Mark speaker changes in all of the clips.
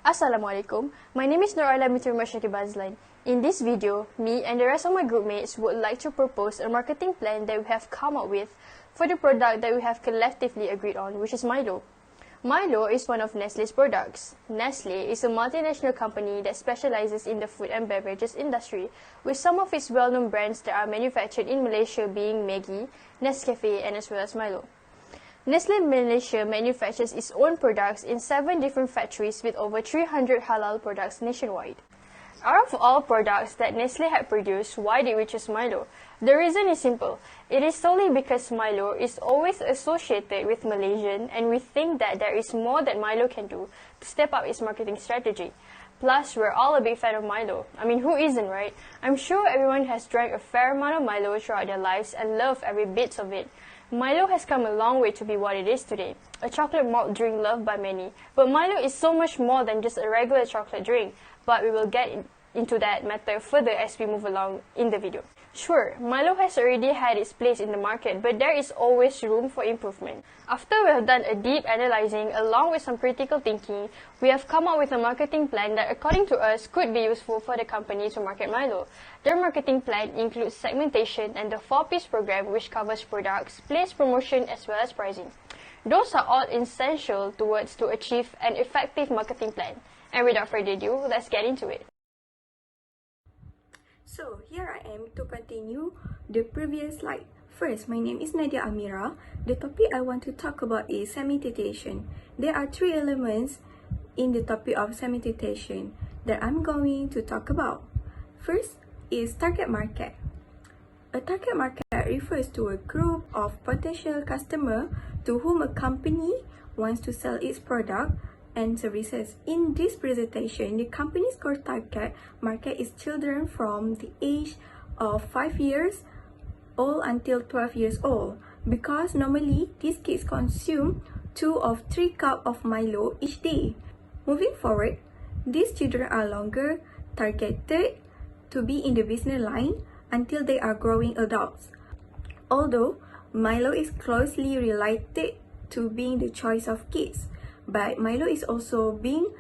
Speaker 1: Assalamualaikum. My name is Nur Bazlan. In this video, me and the rest of my group mates would like to propose a marketing plan that we have come up with for the product that we have collectively agreed on, which is Milo. Milo is one of Nestle's products. Nestle is a multinational company that specializes in the food and beverages industry, with some of its well-known brands that are manufactured in Malaysia being Maggi, Nescafe, and as well as Milo. Nestle Malaysia manufactures its own products in 7 different factories with over 300 halal products nationwide. Out of all products that Nestle had produced, why did we choose Milo? The reason is simple. It is solely because Milo is always associated with Malaysian, and we think that there is more that Milo can do to step up its marketing strategy. Plus, we're all a big fan of Milo. I mean, who isn't, right? I'm sure everyone has drank a fair amount of Milo throughout their lives and love every bit of it. Milo has come a long way to be what it is today, a chocolate malt drink loved by many. But Milo is so much more than just a regular chocolate drink, but we will get into that matter further as we move along in the video. Sure, Milo has already had its place in the market, but there is always room for improvement. After we have done a deep analyzing along with some critical thinking, we have come up with a marketing plan that according to us could be useful for the company to market Milo. Their marketing plan includes segmentation and the 4-piece program which covers products, place, promotion as well as pricing. Those are all essential towards to achieve an effective marketing plan. And without further ado, let's get into it.
Speaker 2: So here I am to continue the previous slide. First, my name is Nadia Amira. The topic I want to talk about is segmentation. There are 3 elements in the topic of segmentation that I'm going to talk about. First is target market. A target market refers to a group of potential customers to whom a company wants to sell its product and services. In this presentation, the company's core target market is children from the age of 5 years old until 12 years old, because normally these kids consume 2 or 3 cups of Milo each day. Moving forward, these children are longer targeted to be in the business line until they are growing adults. Although Milo is closely related to being the choice of kids, but Milo is also being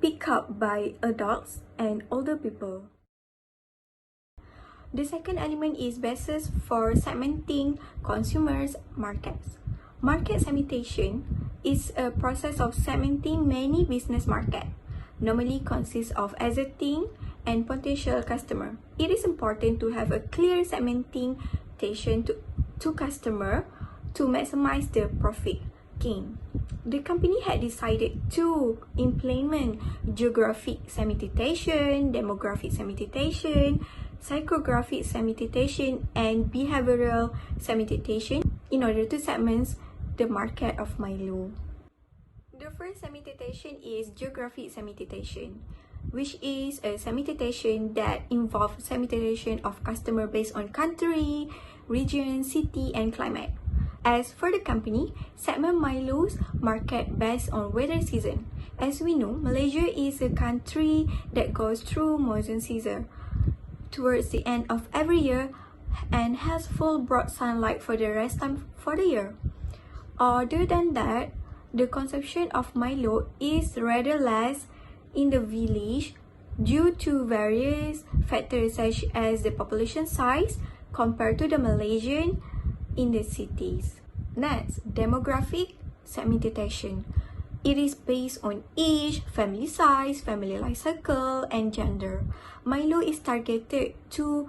Speaker 2: picked up by adults and older people. The second element is basis for segmenting consumers' markets. Market segmentation is a process of segmenting many business markets. Normally consists of existing and potential customer. It is important to have a clear segmentation to customer to maximize the profit gain. The company had decided to implement geographic segmentation, demographic segmentation, psychographic segmentation, and behavioral segmentation in order to segment the market of Milo. The first segmentation is geographic segmentation, which is a segmentation that involves segmentation of customer based on country, region, city, and climate. As for the company, segment Milo's market based on weather season. As we know, Malaysia is a country that goes through monsoon season towards the end of every year and has full broad sunlight for the rest time for the year. Other than that, the consumption of Milo is rather less in the village due to various factors such as the population size compared to the Malaysian in the cities. Next, demographic segmentation. It is based on age, family size, family life cycle, and gender. Milo is targeted to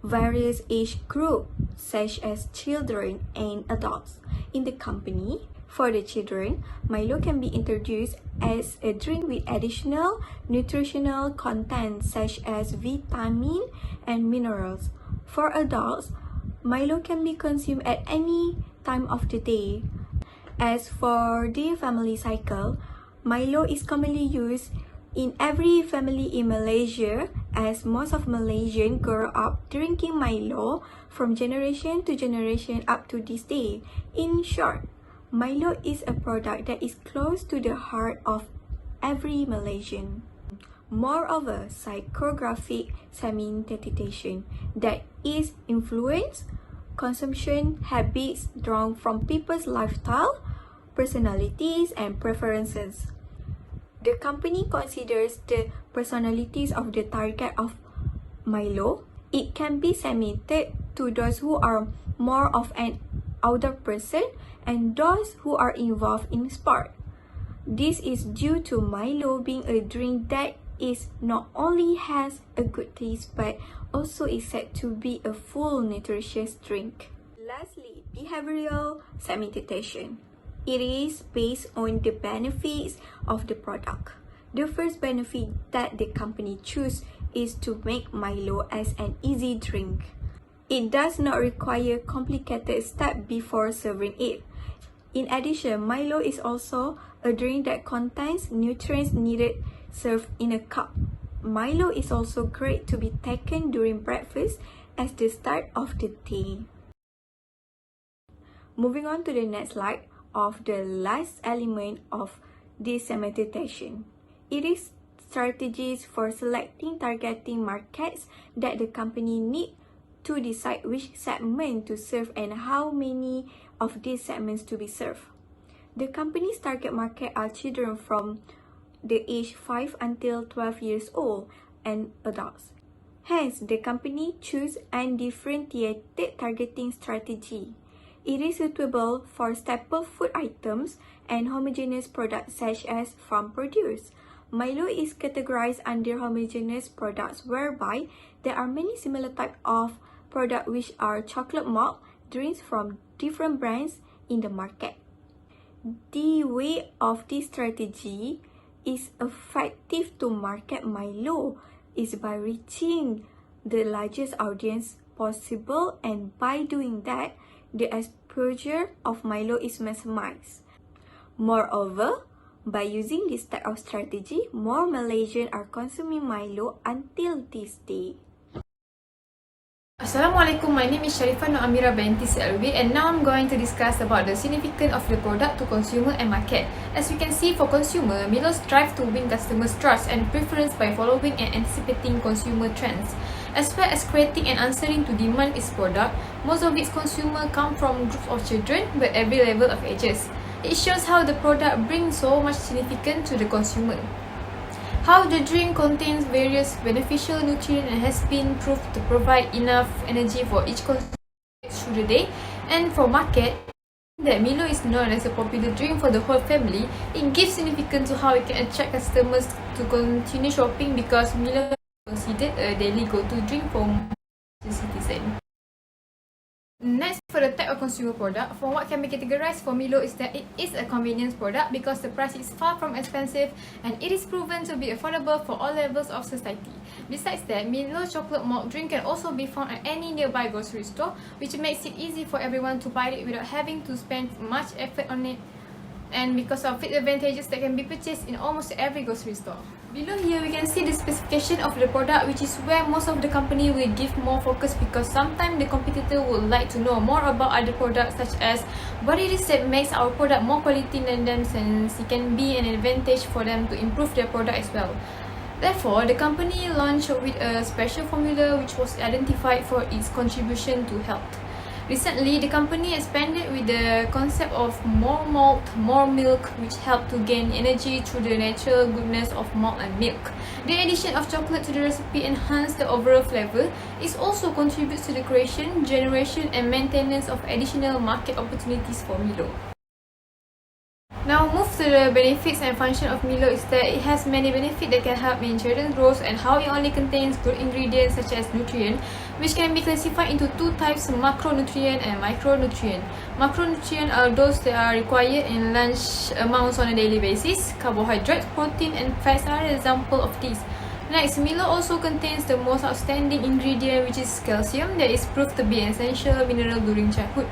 Speaker 2: various age groups such as children and adults. In the company, for the children, Milo can be introduced as a drink with additional nutritional content such as vitamin and minerals. For adults, Milo can be consumed at any time of the day. As for the family cycle, Milo is commonly used in every family in Malaysia, as most of Malaysians grow up drinking Milo from generation to generation up to this day. In short, Milo is a product that is close to the heart of every Malaysian. Moreover, psychographic segmentation that is influence consumption habits drawn from people's lifestyle, personalities, and preferences. The company considers the personalities of the target of Milo. It can be segmented to those who are more of an outdoor person and those who are involved in sport. This is due to Milo being a drink that is not only has a good taste but also is said to be a full nutritious drink. Lastly, behavioral segmentation. It is based on the benefits of the product. The first benefit that the company chooses is to make Milo as an easy drink. It does not require complicated steps before serving it. In addition, Milo is also a drink that contains nutrients needed served in a cup. Milo is also great to be taken during breakfast as the start of the day. Moving on to the next slide of the last element of this segmentation. It is strategies for selecting targeting markets that the company need to decide which segment to serve and how many of these segments to be served. The company's target market are children from the age 5 until 12 years old and adults. Hence, the company choose undifferentiated targeting strategy. It is suitable for staple food items and homogeneous products such as farm produce. Milo is categorized under homogeneous products whereby there are many similar types of products which are chocolate malt drinks from different brands in the market. The way of this strategy is effective to market Milo is by reaching the largest audience possible, and by doing that, the exposure of Milo is maximized. Moreover, by using this type of strategy, more Malaysians are consuming Milo until this day.
Speaker 3: Assalamualaikum, my name is Sharifah no Amira binti Alwi, and now I'm going to discuss about the significance of the product to consumer and market. As you can see, for consumer, Milo strives to win customers' trust and preference by following and anticipating consumer trends. As well as creating and answering to demand its product, most of its consumers come from groups of children but every level of ages. It shows how the product brings so much significance to the consumer. How the drink contains various beneficial nutrients and has been proved to provide enough energy for each consumer through the day. And for market, that Milo is known as a popular drink for the whole family, it gives significance to how it can attract customers to continue shopping because Milo is considered a daily go-to drink for most citizens. Next, for the type of consumer product, for what can be categorized for Milo is that it is a convenience product because the price is far from expensive and it is proven to be affordable for all levels of society. Besides that, Milo chocolate malt drink can also be found at any nearby grocery store, which makes it easy for everyone to buy it without having to spend much effort on it, and because of its advantages that can be purchased in almost every grocery store. Below here, we can see the specification of the product, which is where most of the company will give more focus because sometimes the competitor would like to know more about other products such as what it is that makes our product more quality than them, since it can be an advantage for them to improve their product as well. Therefore, the company launched with a special formula which was identified for its contribution to health. Recently, the company expanded with the concept of more malt, more milk, which helped to gain energy through the natural goodness of malt and milk. The addition of chocolate to the recipe enhances the overall flavor. It also contributes to the creation, generation, and maintenance of additional market opportunities for Milo. Now move to the benefits and function of Milo is that it has many benefits that can help in children's growth, and how it only contains good ingredients such as nutrients, which can be classified into two types, macronutrient and micronutrient. Macronutrient are those that are required in large amounts on a daily basis. Carbohydrates, protein and fats are an example of these. Next, Milo also contains the most outstanding ingredient, which is calcium, that is proved to be an essential mineral during childhood.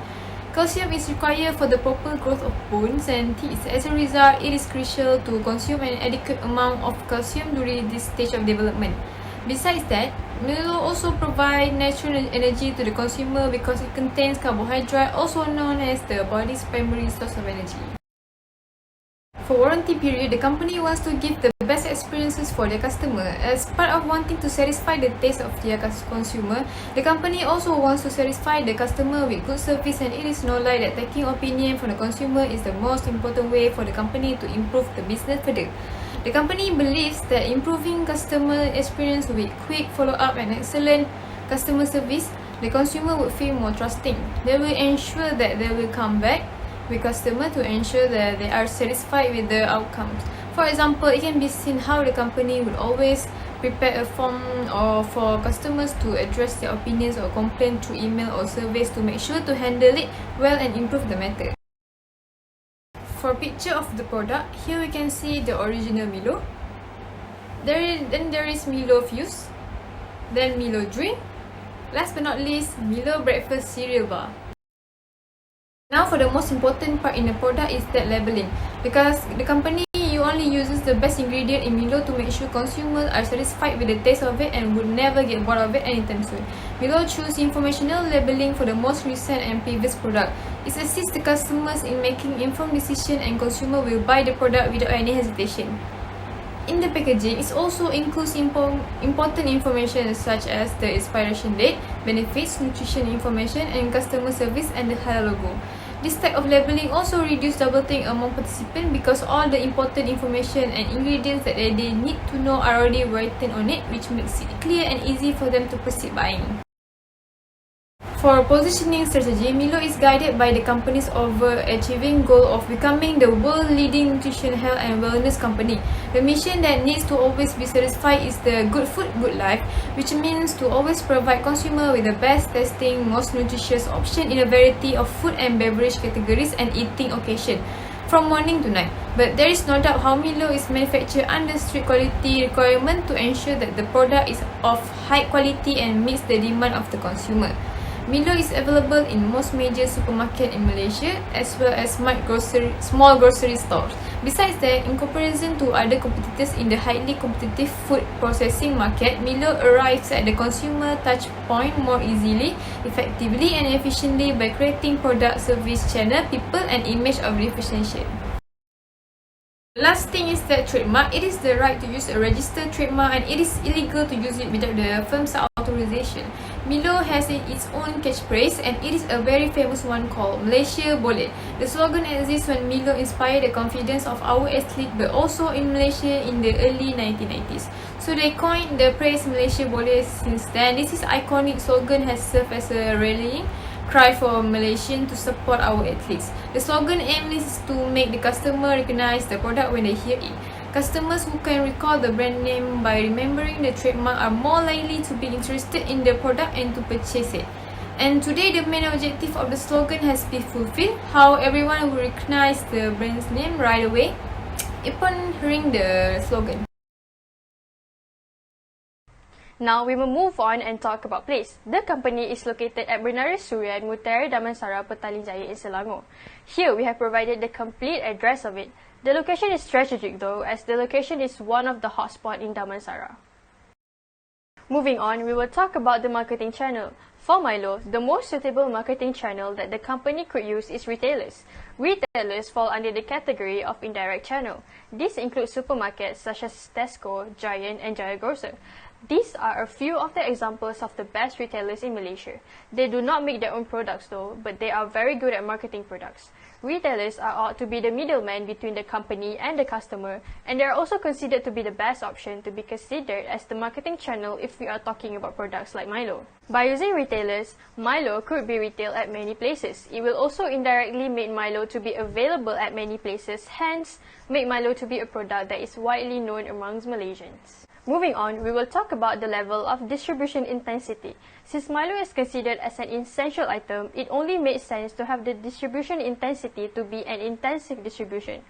Speaker 3: Calcium is required for the proper growth of bones and teeth. As a result, it is crucial to consume an adequate amount of calcium during this stage of development. Besides that, Milo also provides natural energy to the consumer because it contains carbohydrate, also known as the body's primary source of energy. For warranty period, the company wants to give the best experiences for their customer. As part of wanting to satisfy the taste of their consumer, the company also wants to satisfy the customer with good service, and it is no lie that taking opinion from the consumer is the most important way for the company to improve the business further. The company believes that improving customer experience with quick follow-up and excellent customer service, the consumer would feel more trusting. They will ensure that they will come back with customer to ensure that they are satisfied with the outcomes. For example, it can be seen how the company will always prepare a form for customers to address their opinions or complaint through email or surveys to make sure to handle it well and improve the matter. For picture of the product, here we can see the original Milo. Then there is Milo Fuse, then Milo Drink, last but not least, Milo Breakfast Cereal Bar. Now for the most important part in the product is that labeling, because the company only uses the best ingredient in Milo to make sure consumers are satisfied with the taste of it and would never get bored of it anytime soon. Milo choose informational labeling for the most recent and previous product. It assists the customers in making informed decision and consumer will buy the product without any hesitation. In the packaging, it also includes important information such as the expiration date, benefits, nutrition information, and customer service and the halal logo. This type of labeling also reduces double think among participants because all the important information and ingredients that they need to know are already written on it, which makes it clear and easy for them to proceed buying. For positioning strategy, Milo is guided by the company's overachieving goal of becoming the world leading nutrition, health and wellness company. The mission that needs to always be satisfied is the good food, good life, which means to always provide consumer with the best tasting, most nutritious option in a variety of food and beverage categories and eating occasion, from morning to night. But there is no doubt how Milo is manufactured under strict quality requirement to ensure that the product is of high quality and meets the demand of the consumer. Milo is available in most major supermarkets in Malaysia as well as small grocery stores. Besides that, in comparison to other competitors in the highly competitive food processing market, Milo arrives at the consumer touch point more easily, effectively and efficiently by creating product, service, channel, people and image of differentiation. Last thing is that trademark. It is the right to use a registered trademark and it is illegal to use it without the firm's authorization. Milo has its own catchphrase and it is a very famous one called Malaysia Boleh. The slogan exists when Milo inspired the confidence of our athletes but also in Malaysia in the early 1990s. So they coined the phrase Malaysia Boleh since then. This is iconic slogan has served as a rallying cry for Malaysians to support our athletes. The slogan aim is to make the customer recognize the product when they hear it. Customers who can recall the brand name by remembering the trademark are more likely to be interested in the product and to purchase it. And today the main objective of the slogan has been fulfilled, how everyone will recognize the brand's name right away upon hearing the slogan.
Speaker 1: Now we will move on and talk about place. The company is located at Bernari Surian, Mutiara Damansara, Petaling Jaya in Selangor. Here we have provided the complete address of it. The location is strategic though, as the location is one of the hotspots in Damansara. Moving on, we will talk about the marketing channel. For Milo, the most suitable marketing channel that the company could use is retailers. Retailers fall under the category of indirect channel. These include supermarkets such as Tesco, Giant and Jaya Grocer. These are a few of the examples of the best retailers in Malaysia. They do not make their own products though, but they are very good at marketing products. Retailers are ought to be the middleman between the company and the customer, and they are also considered to be the best option to be considered as the marketing channel if we are talking about products like Milo. By using retailers, Milo could be retailed at many places. It will also indirectly make Milo to be available at many places, hence make Milo to be a product that is widely known amongst Malaysians. Moving on, we will talk about the level of distribution intensity. Since Milo is considered as an essential item, it only makes sense to have the distribution intensity to be an intensive distribution.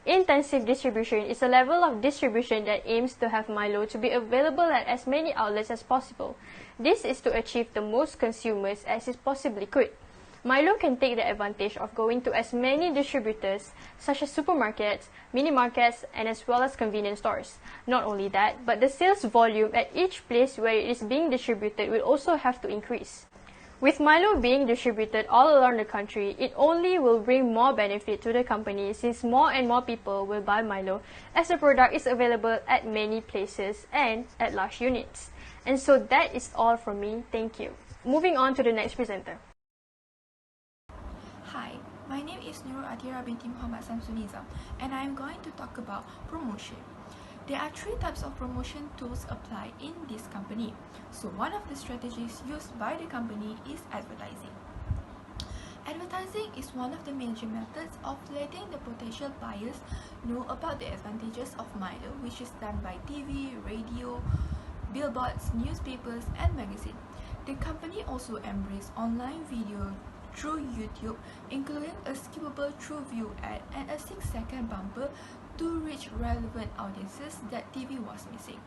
Speaker 1: Intensive distribution is a level of distribution that aims to have Milo to be available at as many outlets as possible. This is to achieve the most consumers as it possibly could. Milo can take the advantage of going to as many distributors such as supermarkets, mini markets, and as well as convenience stores. Not only that, but the sales volume at each place where it is being distributed will also have to increase. With Milo being distributed all around the country, it only will bring more benefit to the company since more and more people will buy Milo as the product is available at many places and at large units. And so that is all from me. Thank you. Moving on to the next presenter.
Speaker 2: Hi, my name is Nurul Atira binti Muhammad Samsunizam and I am going to talk about promotion. There are 3 types of promotion tools applied in this company. So one of the strategies used by the company is advertising. Advertising is one of the major methods of letting the potential buyers know about the advantages of Milo, which is done by TV, radio, billboards, newspapers, and magazines. The company also embraced online video through YouTube, including a skippable true view ad and a 6-second bumper to reach relevant audiences that TV was missing.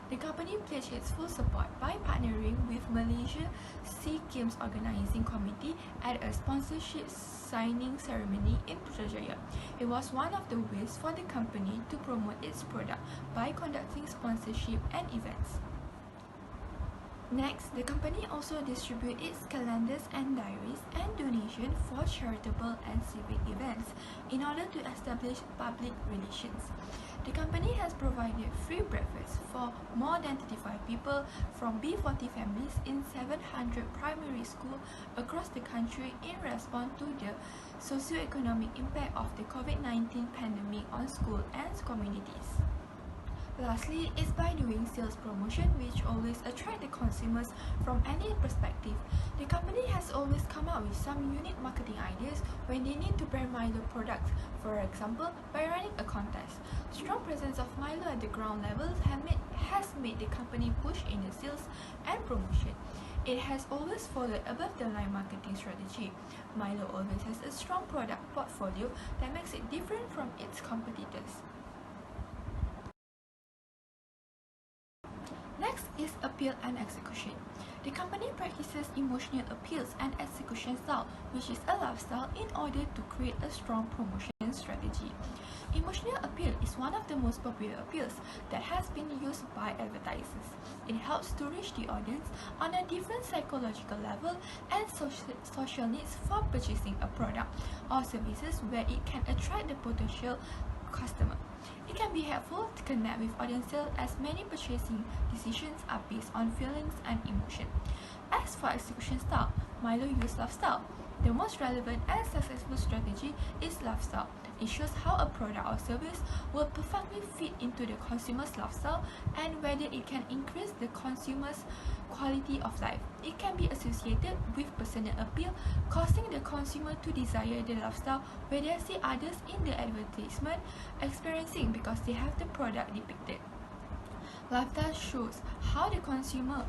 Speaker 2: The company pledged its full support by partnering with Malaysia Sea Games Organising Committee at a sponsorship signing ceremony in Putrajaya. It was one of the ways for the company to promote its product by conducting sponsorship and events. Next, the company also distributes its calendars and diaries and donations for charitable and civic events in order to establish public relations. The company has provided free breakfast for more than 35 people from B40 families in 700 primary schools across the country in response to the socio-economic impact of the COVID-19 pandemic on schools and communities. Lastly, is by doing sales promotion, which always attract the consumers from any perspective. The company has always come up with some unique marketing ideas when they need to brand Milo products. For example, by running a contest. Strong presence of Milo at the ground level has made the company push in the sales and promotion. It has always followed above-the-line marketing strategy. Milo always has a strong product portfolio that makes it different from its competitors. Next is appeal and execution. The company practices emotional appeals and execution style, which is a lifestyle in order to create a strong promotion strategy. Emotional appeal is one of the most popular appeals that has been used by advertisers. It helps to reach the audience on a different psychological level and social needs for purchasing a product or services where it can attract the potential customer. It can be helpful to connect with audiences as many purchasing decisions are based on feelings and emotion. As for execution style, Milo uses lifestyle. The most relevant and successful strategy is lifestyle. It shows how a product or service will perfectly fit into the consumer's lifestyle and whether it can increase the consumer's quality of life. It can be associated with personal appeal, causing the consumer to desire the lifestyle where they see others in the advertisement experiencing because they have the product depicted. Lifestyle shows how the consumer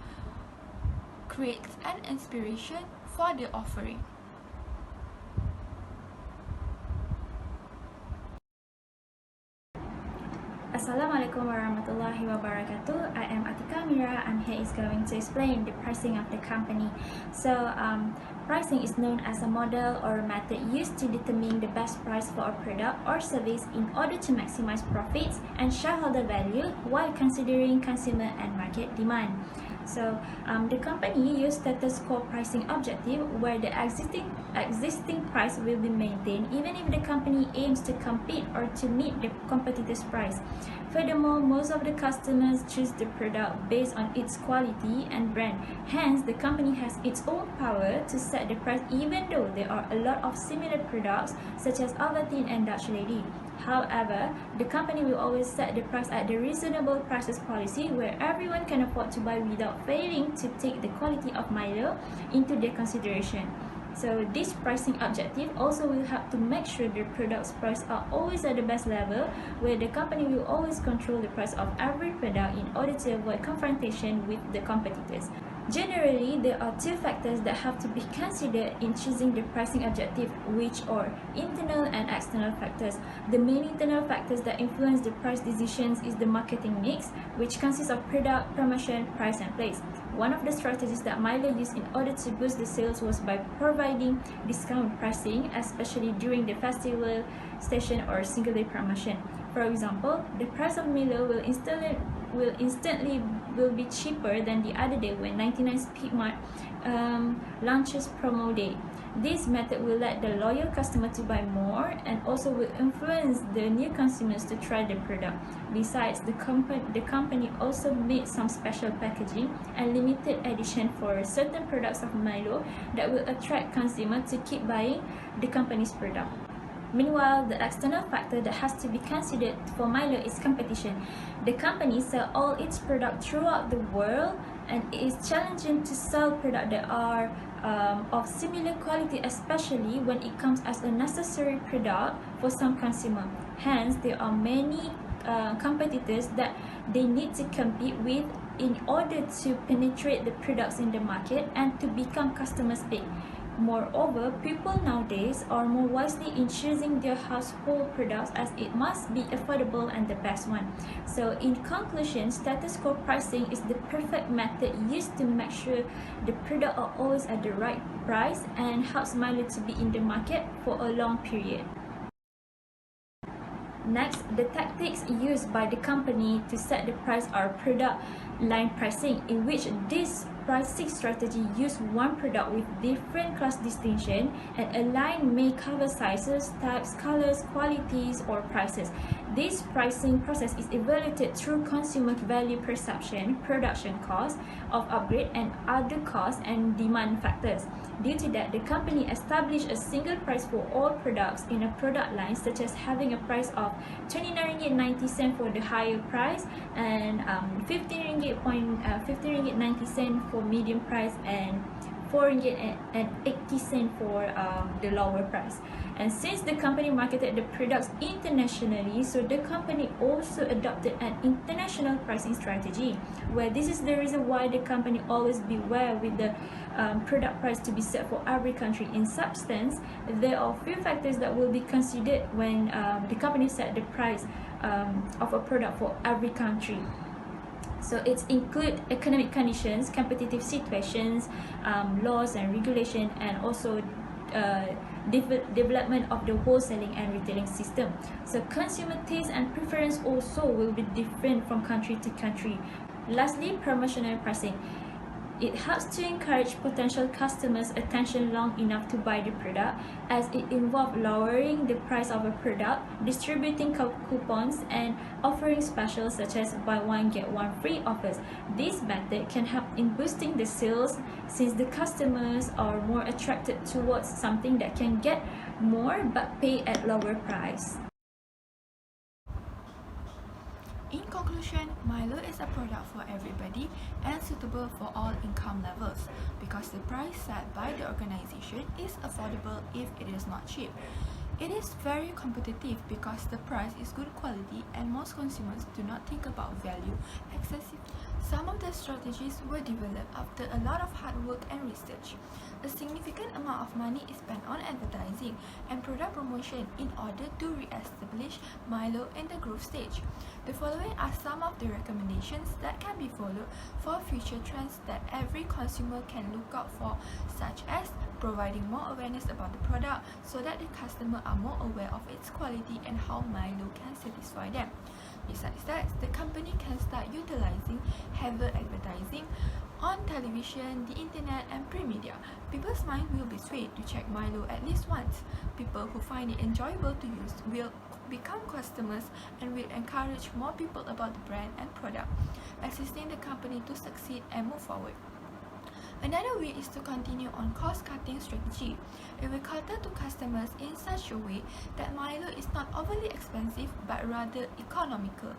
Speaker 2: creates an inspiration for the offering.
Speaker 4: Assalamualaikum warahmatullahi wabarakatuh. I am Amira and here is going to explain the pricing of the company. So pricing is known as a model or method used to determine the best price for a product or service in order to maximize profits and shareholder value while considering consumer and market demand. So the company use status quo pricing objective where the existing price will be maintained even if the company aims to compete or to meet the competitor's price. Furthermore, most of the customers choose the product based on its quality and brand. Hence, the company has its own power to set the price even though there are a lot of similar products such as Ovaltine and Dutch Lady. However, the company will always set the price at the reasonable prices policy where everyone can afford to buy without failing to take the quality of Milo into their consideration. So this pricing objective also will help to make sure the product's price are always at the best level where the company will always control the price of every product in order to avoid confrontation with the competitors. Generally, there are two factors that have to be considered in choosing the pricing objective, which are internal and external factors. The main internal factors that influence the price decisions is the marketing mix, which consists of product, promotion, price, and place. One of the strategies that Milo used in order to boost the sales was by providing discount pricing, especially during the festival, station, or single-day promotion. For example, the price of Milo will instantly be cheaper than the other day when 99 Speedmart launches promo day. This method will let the loyal customer to buy more and also will influence the new consumers to try the product. Besides, the company also made some special packaging and limited edition for certain products of Milo that will attract consumers to keep buying the company's product. Meanwhile, the external factor that has to be considered for Milo is competition. The company sells all its products throughout the world, and it is challenging to sell products that are of similar quality, especially when it comes as a necessary product for some consumer. Hence, there are many competitors that they need to compete with in order to penetrate the products in the market and to become customers big. Moreover, people nowadays are more wisely in choosing their household products as it must be affordable and the best one. So in conclusion, status quo pricing is the perfect method used to make sure the product are always at the right price and helps Milo to be in the market for a long period. Next, the tactics used by the company to set the price are product line pricing, in which this pricing strategy use one product with different class distinction, and a line may cover sizes, types, colors, qualities, or prices. This pricing process is evaluated through consumer value perception, production cost of upgrade, and other costs and demand factors. Due to that, the company established a single price for all products in a product line, such as having a price of 29 ringgit 90 cent for the higher price, and 15 ringgit 90 cent for medium price, and 4 ringgit and 80 cent for the lower price. And since the company marketed the products internationally, so the company also adopted an international pricing strategy, where this is the reason why the company always beware with the product price to be set for every country. In substance, there are few factors that will be considered when the company set the price of a product for every country. So it include economic conditions, competitive situations, laws and regulation, and also development of the wholesaling and retailing system. So consumer taste and preference also will be different from country to country. Lastly, promotional pricing. It helps to encourage potential customers' attention long enough to buy the product, as it involves lowering the price of a product, distributing coupons, and offering specials such as buy one get one free offers. This method can help in boosting the sales, since the customers are more attracted towards something that can get more but pay at lower price.
Speaker 5: In conclusion, Milo is a product for everybody and suitable for all income levels, because the price set by the organization is affordable if it is not cheap. It is very competitive because the price is good quality and most consumers do not think about value excessively. Some of the strategies were developed after a lot of hard work and research. A significant amount of money is spent on advertising and product promotion in order to re-establish Milo in the growth stage. The following are some of the recommendations that can be followed for future trends that every consumer can look out for, such as providing more awareness about the product so that the customer are more aware of its quality and how Milo can satisfy them. Besides that, the company can start utilizing heavy advertising on television, the internet, and print media. People's mind will be swayed to check Milo at least once. People who find it enjoyable to use will become customers and will encourage more people about the brand and product, assisting the company to succeed and move forward. Another way is to continue on cost-cutting strategy. It will cater to customers in such a way that Milo is not overly expensive but rather economical.